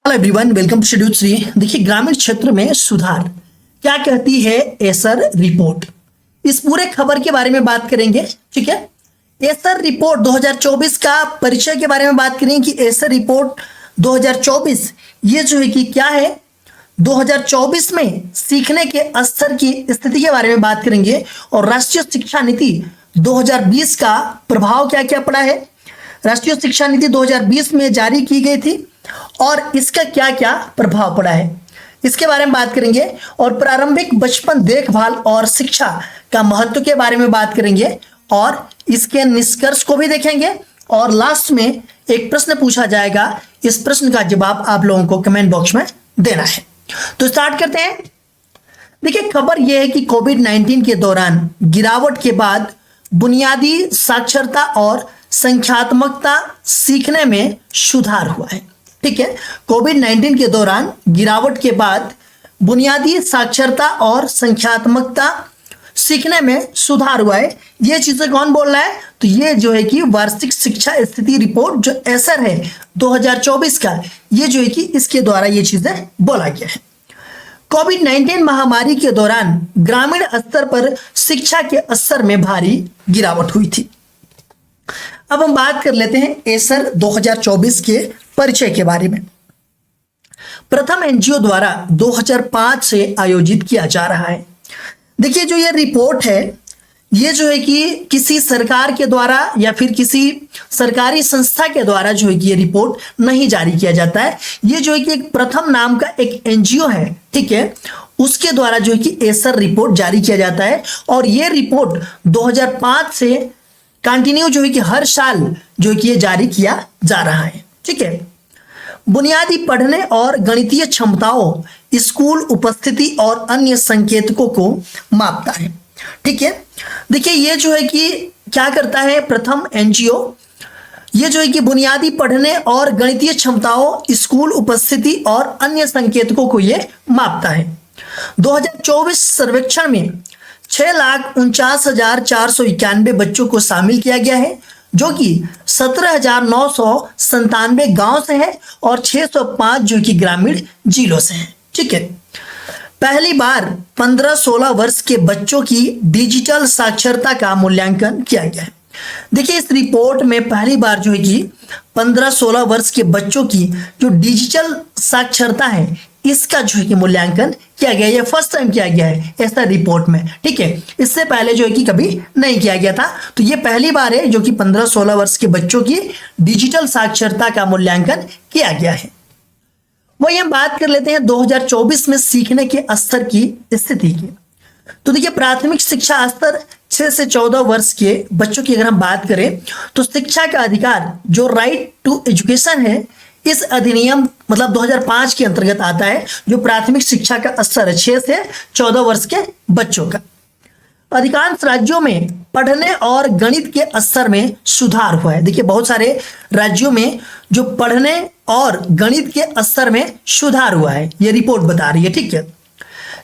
Hello everyone, welcome to schedule 3। देखिए, ग्रामीण क्षेत्र में सुधार क्या कहती है एसर रिपोर्ट, इस पूरे खबर के बारे में बात करेंगे। ठीक है, एसर रिपोर्ट 2024 का परिचय के बारे में बात करेंगे कि एसर रिपोर्ट 2024 ये जो है कि क्या है। 2024 में सीखने के स्तर की स्थिति के बारे में बात करेंगे और राष्ट्रीय शिक्षा नीति 2020 का प्रभाव क्या क्या पड़ा है। राष्ट्रीय शिक्षा नीति 2020 में जारी की गई थी और इसका क्या क्या प्रभाव पड़ा है, इसके बारे में बात करेंगे। और प्रारंभिक बचपन देखभाल और शिक्षा का महत्व के बारे में बात करेंगे और इसके निष्कर्ष को भी देखेंगे। और लास्ट में एक प्रश्न पूछा जाएगा, इस प्रश्न का जवाब आप लोगों को कमेंट बॉक्स में देना है। तो स्टार्ट करते हैं। देखिए, खबर यह है कि कोविड-19 के दौरान गिरावट के बाद बुनियादी साक्षरता और संख्यात्मकता सीखने में सुधार हुआ है। ठीक है, कोविड-19 के दौरान गिरावट के बाद बुनियादी साक्षरता और संख्यात्मकता सीखने में सुधार हुआ है। ये चीजें कौन बोल रहा है? तो ये जो है कि वार्षिक शिक्षा स्थिति रिपोर्ट जो एसर है 2024 का, ये जो है कि इसके द्वारा ये चीजें बोला गया है। कोविड-19 महामारी के दौरान ग्रामीण स्तर पर शिक्षा के स्तर में भारी गिरावट हुई थी। अब हम बात कर लेते हैं एसर 2024 के परिचय के बारे में। प्रथम एनजीओ द्वारा 2005 से आयोजित किया जा रहा है। देखिए, जो ये रिपोर्ट है ये जो है कि किसी सरकार के द्वारा या फिर किसी सरकारी संस्था के द्वारा जो है कि ये रिपोर्ट नहीं जारी किया जाता है। ये जो है कि एक प्रथम नाम का एक एनजीओ है, ठीक है, उसके द्वारा जो है कि एसर रिपोर्ट जारी किया जाता है। और ये रिपोर्ट 2005 से कंटिन्यू जो है कि हर साल जो है कि ये जारी किया जा रहा है। ठीक है, बुनियादी पढ़ने और गणितीय क्षमताओं, स्कूल उपस्थिति और अन्य संकेतकों को मापता है। ठीक है, देखिए ये जो है कि क्या करता है प्रथम एनजीओ, ये जो है कि बुनियादी पढ़ने और गणितीय क्षमताओं, स्कूल उपस्थिति और अन्य संकेतकों को ये मापता है। 2024 सर्वेक्षण में 6,49,491 बच्चों को शामिल किया गया है, जो कि 17,997 गांव से है और 605 जो कि ग्रामीण जिलों से है। ठीक है, पहली बार 15-16 वर्ष के बच्चों की डिजिटल साक्षरता का मूल्यांकन किया गया है। देखिए, इस रिपोर्ट में पहली बार जो है कि 15-16 वर्ष के बच्चों की जो डिजिटल साक्षरता है इसका जो है कि मूल्यांकन किया गया। ये फर्स्ट टाइम किया गया है ऐसा रिपोर्ट में। ठीक है, इससे पहले जो है कि कभी नहीं किया गया था। तो ये पहली बार है जो कि 15-16 वर्ष के बच्चों की डिजिटल साक्षरता का मूल्यांकन किया गया है। वही हम बात कर लेते हैं 2024 में सीखने के स्तर की स्थिति की। तो देखिए, प्राथमिक शिक्षा स्तर 6 से 14 वर्ष के बच्चों की अगर हम बात करें तो शिक्षा का अधिकार जो राइट टू एजुकेशन है, इस अधिनियम मतलब 2005 के अंतर्गत आता है। जो प्राथमिक शिक्षा का स्तर है 6 से 14 वर्ष के बच्चों का। अधिकांश राज्यों में पढ़ने और गणित के स्तर में सुधार हुआ है। देखिए, बहुत सारे राज्यों में जो पढ़ने और गणित के स्तर में सुधार हुआ है, ये रिपोर्ट बता रही है। ठीक है,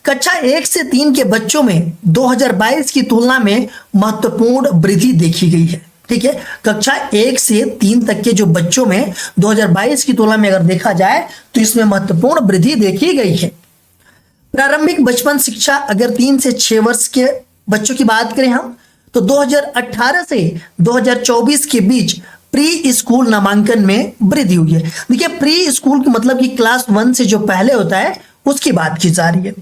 कक्षा 1 से 3 के बच्चों में 2022 की तुलना में महत्वपूर्ण वृद्धि देखी गई है। ठीक है, कक्षा 1 से 3 तक के जो बच्चों में 2022 की तुलना में अगर देखा जाए तो इसमें महत्वपूर्ण वृद्धि देखी गई है। प्रारंभिक बचपन शिक्षा अगर 3 से 6 वर्ष के बच्चों की बात करें हम, तो 2018 से 2024 के बीच प्री स्कूल नामांकन में वृद्धि हुई है। देखिए, प्री स्कूल का मतलब कि क्लास 1 से जो पहले होता है उसकी बात की जा रही है।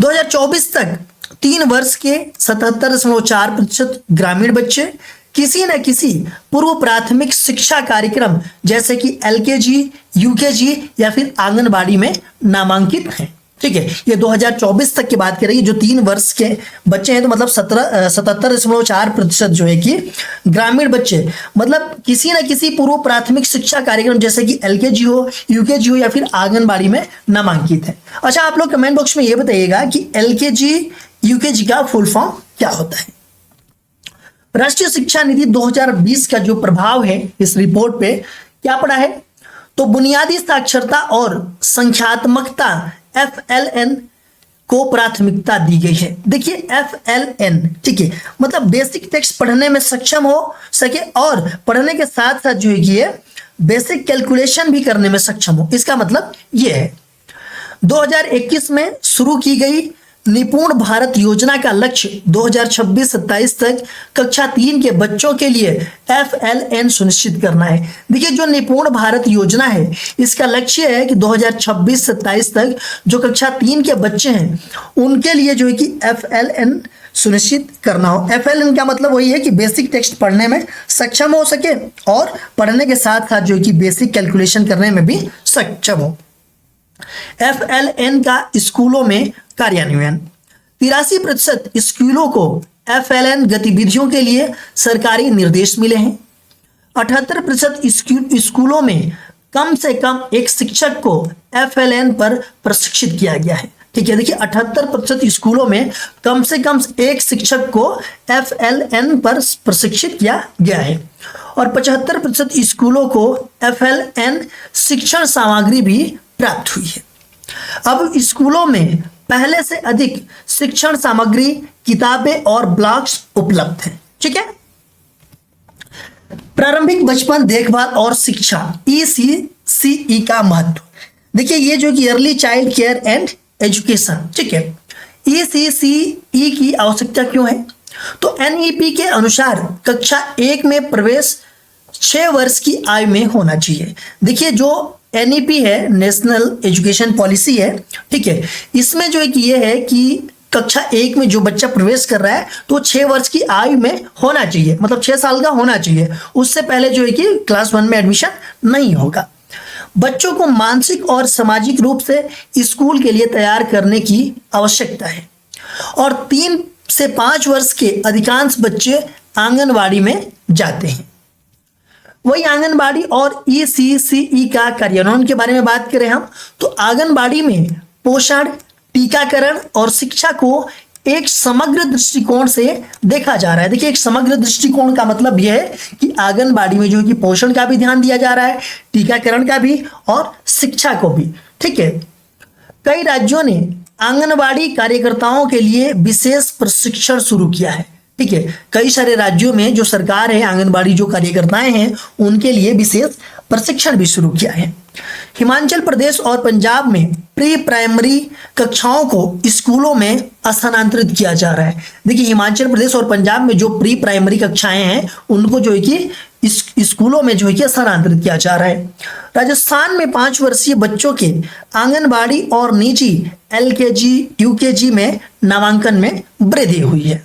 2024 तक 3 वर्ष के 77.4% ग्रामीण बच्चे किसी न किसी पूर्व प्राथमिक शिक्षा कार्यक्रम जैसे कि एलकेजी, यूकेजी या फिर आंगनबाड़ी में नामांकित हैं। ठीक है, ये 2024 तक की बात करेंगे। जो 3 वर्ष के बच्चे हैं तो मतलब 77.4% जो है कि ग्रामीण बच्चे मतलब किसी न किसी पूर्व प्राथमिक शिक्षा कार्यक्रम जैसे कि एलकेजी हो, यूकेजी हो या फिर आंगनबाड़ी में नामांकित है। अच्छा, आप लोग कमेंट बॉक्स में ये बताइएगा कि एलकेजी, यूकेजी का फुल फॉर्म क्या होता है। राष्ट्रीय शिक्षा नीति 2020 का जो प्रभाव है इस रिपोर्ट पे क्या पड़ा है, तो बुनियादी साक्षरता और संख्यात्मकता FLN को प्राथमिकता दी गई है। देखिए, FLN, ठीक है, मतलब बेसिक टेक्स्ट पढ़ने में सक्षम हो सके और पढ़ने के साथ साथ जो है कि बेसिक कैलकुलेशन भी करने में सक्षम हो। इसका मतलब यह है 2021 में शुरू की गई निपुण भारत योजना का लक्ष्य 2026-27 तक कक्षा 3 के बच्चों के लिए FLN सुनिश्चित करना है। देखिए जो निपुण भारत योजना है इसका लक्ष्य है कि 2026-27 तक जो कक्षा 3 के बच्चे हैं उनके लिए जो है कि FLN सुनिश्चित करना हो। FLN का मतलब वही है कि बेसिक टेक्स्ट पढ़ने में सक्षम हो सके और पढ़ने के साथ साथ जो है कि बेसिक कैलकुलेशन करने में भी सक्षम हो। FLN का स्कूलों में कार्यान्वयन 83% स्कूलों को FLN गतिविधियों के लिए सरकारी निर्देश मिले हैं। 78% स्कूलों में कम से कम एक शिक्षक को FLN पर प्रशिक्षित किया गया है। ठीक है, देखिए 78% स्कूलों में कम से कम एक शिक्षक को FLN पर प्रशिक्षित किया गया है और 75% स्कूलों को FLN शिक्षण सामग्री भी प्राप्त हुई है। अब स्कूलों में पहले से अधिक शिक्षण सामग्री, किताबें और ब्लॉक्स उपलब्ध हैं। ठीक है, प्रारंभिक बचपन देखभाल और शिक्षा ECCE का महत्व देखिए, ये जो कि early child care and education, ठीक है, ECCE की आवश्यकता क्यों है? तो NEP के अनुसार कक्षा 1 में प्रवेश 6 वर्ष की आयु में होना चाहिए। देखिए जो NEP है, नेशनल एजुकेशन पॉलिसी है, ठीक है, इसमें जो है कि ये है कि कक्षा 1 में जो बच्चा प्रवेश कर रहा है तो 6 वर्ष की आयु में होना चाहिए, मतलब 6 साल का होना चाहिए। उससे पहले जो है कि क्लास 1 में एडमिशन नहीं होगा। बच्चों को मानसिक और सामाजिक रूप से स्कूल के लिए तैयार करने की आवश्यकता है और 3 से 5 वर्ष के अधिकांश बच्चे आंगनवाड़ी में जाते हैं। वही आंगनबाड़ी और ECCE का कार्यान्वयन के बारे में बात करें हम तो आंगनबाड़ी में पोषण, टीकाकरण और शिक्षा को एक समग्र दृष्टिकोण से देखा जा रहा है। देखिए एक समग्र दृष्टिकोण का मतलब यह है कि आंगनबाड़ी में जो है कि पोषण का भी ध्यान दिया जा रहा है, टीकाकरण का भी और शिक्षा को भी। ठीक है, कई राज्यों ने आंगनबाड़ी कार्यकर्ताओं के लिए विशेष प्रशिक्षण शुरू किया है। ठीक है, कई सारे राज्यों में जो सरकार है आंगनबाड़ी जो कार्यकर्ताएं हैं उनके लिए विशेष प्रशिक्षण भी शुरू किया है। हिमाचल प्रदेश और पंजाब में प्री प्राइमरी कक्षाओं को स्कूलों में स्थानांतरित किया जा रहा है। देखिए हिमाचल प्रदेश और पंजाब में जो प्री प्राइमरी कक्षाएं हैं उनको जो है कि स्कूलों में जो है कि स्थानांतरित किया जा रहा है। राजस्थान में 5 वर्षीय बच्चों के आंगनबाड़ी और निजी LKG UKG में नामांकन में वृद्धि हुई है।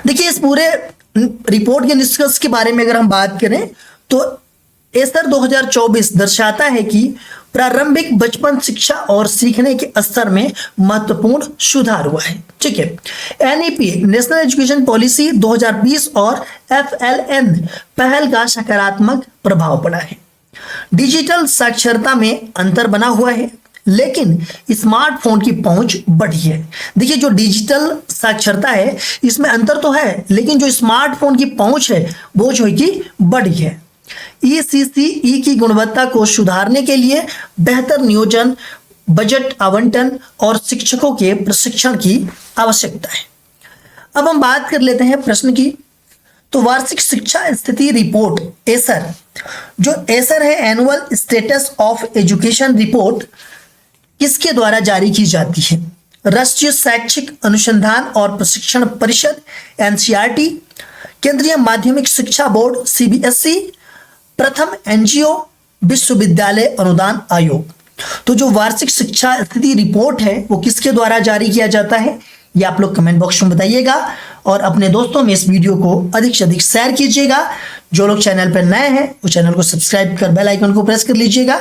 देखिए इस पूरे रिपोर्ट के निष्कर्ष के बारे में अगर हम बात करें तो एसर 2024 दर्शाता है कि प्रारंभिक बचपन शिक्षा और सीखने के स्तर में महत्वपूर्ण सुधार हुआ है। ठीक है, NEP नेशनल एजुकेशन पॉलिसी 2020 और FLN पहल का सकारात्मक प्रभाव पड़ा है। डिजिटल साक्षरता में अंतर बना हुआ है लेकिन स्मार्टफोन की पहुंच बढ़ी है। देखिए जो डिजिटल साक्षरता है इसमें अंतर तो है लेकिन जो स्मार्टफोन की पहुंच है वो जो है कि बढ़ी है। ECCE की गुणवत्ता को सुधारने के लिए बेहतर नियोजन, बजट आवंटन और शिक्षकों के प्रशिक्षण की आवश्यकता है। अब हम बात कर लेते हैं प्रश्न की। तो वार्षिक शिक्षा स्थिति रिपोर्ट एसर, जो एसर है annual status of education report, किसके द्वारा जारी की जाती है? राष्ट्रीय शैक्षिक अनुसंधान और प्रशिक्षण परिषद NCERT, केंद्रीय माध्यमिक शिक्षा बोर्ड CBSE, प्रथम NGO विश्वविद्यालय अनुदान आयोग। तो जो वार्षिक शिक्षा स्थिति रिपोर्ट है वो किसके द्वारा जारी किया जाता है ये आप लोग कमेंट बॉक्स में बताइएगा और अपने दोस्तों में इस वीडियो को अधिक से अधिक शेयर कीजिएगा। जो लोग चैनल पर नए हैं वो चैनल को सब्सक्राइब कर बेल आइकन को प्रेस कर लीजिएगा